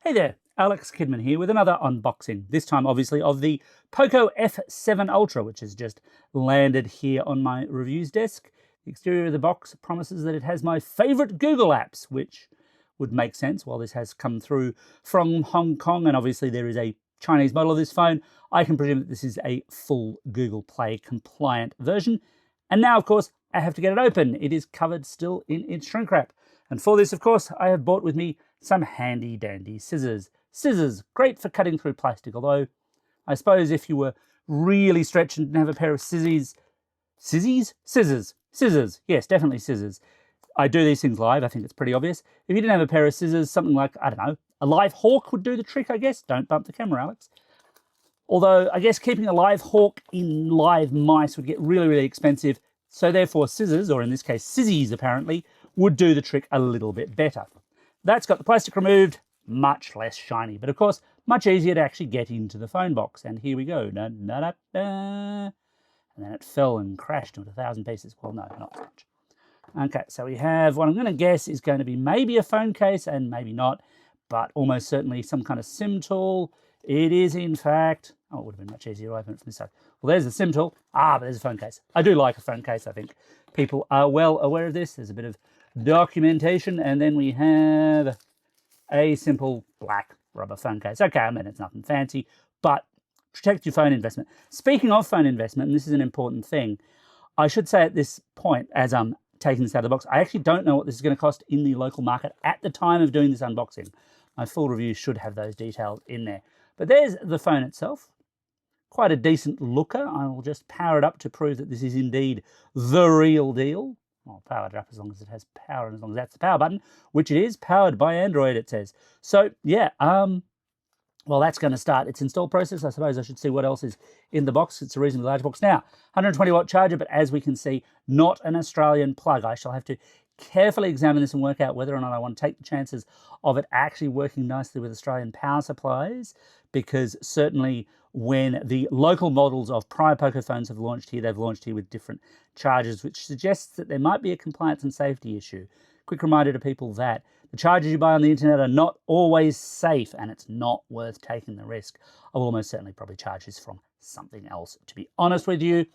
Hey there, Alex Kidman here with another unboxing, this time obviously of the Poco F7 Ultra, which has just landed here on my reviews desk. The exterior of the box promises that it has my favourite Google apps, which would make sense while this has come through from Hong Kong, and obviously there is a Chinese model of this phone. I can presume that this is a full Google Play compliant version. And now, of course, I have to get it open. It is covered still in its shrink wrap. And for this, of course, I have brought with me some handy dandy scissors. Scissors, great for cutting through plastic, although I suppose if you were really stretched and didn't have a pair of scissors, yes, definitely scissors. I do these things live, I think it's pretty obvious. If you didn't have a pair of scissors, something like, I don't know, a live hawk would do the trick, I guess. Don't bump the camera, Alex. Although, I guess keeping a live hawk in live mice would get really, really expensive. So therefore scissors, or in this case scissors apparently, would do the trick a little bit better. That's got the plastic removed, much less shiny, but of course, much easier to actually get into the phone box. And here we go. And then it fell and crashed into 1,000 pieces. Well, no, not much. Okay, so we have what I'm going to guess is going to be maybe a phone case and maybe not, but almost certainly some kind of SIM tool. It is, in fact, oh, it would have been much easier to open it from this side. Well, there's the SIM tool. But there's a phone case. I do like a phone case, I think. People are well aware of this. There's a bit of documentation, and then we have a simple black rubber phone case. Okay, I mean, it's nothing fancy, but protect your phone investment. Speaking of phone investment, and this is an important thing, I should say at this point, as I'm taking this out of the box, I actually don't know what this is going to cost in the local market at the time of doing this unboxing. My full review should have those details in there. But there's the phone itself. Quite a decent looker. I will just power it up to prove that this is indeed the real deal. I'll power it up as long as it has power and as long as that's the power button, which it is, powered by Android, it says. So, yeah, well, that's going to start its install process. I suppose I should see what else is in the box. It's a reasonably large box. Now, 120-watt charger, but as we can see, not an Australian plug. I shall have to carefully examine this and work out whether or not I want to take the chances of it actually working nicely with Australian power supplies, because certainly when the local models of prior Poco phones have launched here, they've launched here with different chargers, which suggests that there might be a compliance and safety issue. Quick reminder to people that the chargers you buy on the internet are not always safe, and it's not worth taking the risk. I will almost certainly probably charge this from something else, to be honest with you.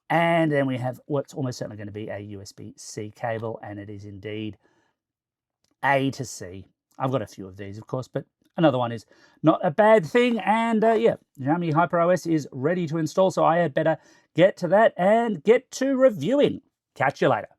And then we have what's almost certainly going to be a USB-C cable, and it is indeed A to C. I've got a few of these, of course, but another one is not a bad thing. And yeah, Xiaomi HyperOS is ready to install, so I had better get to that and get to reviewing. Catch you later.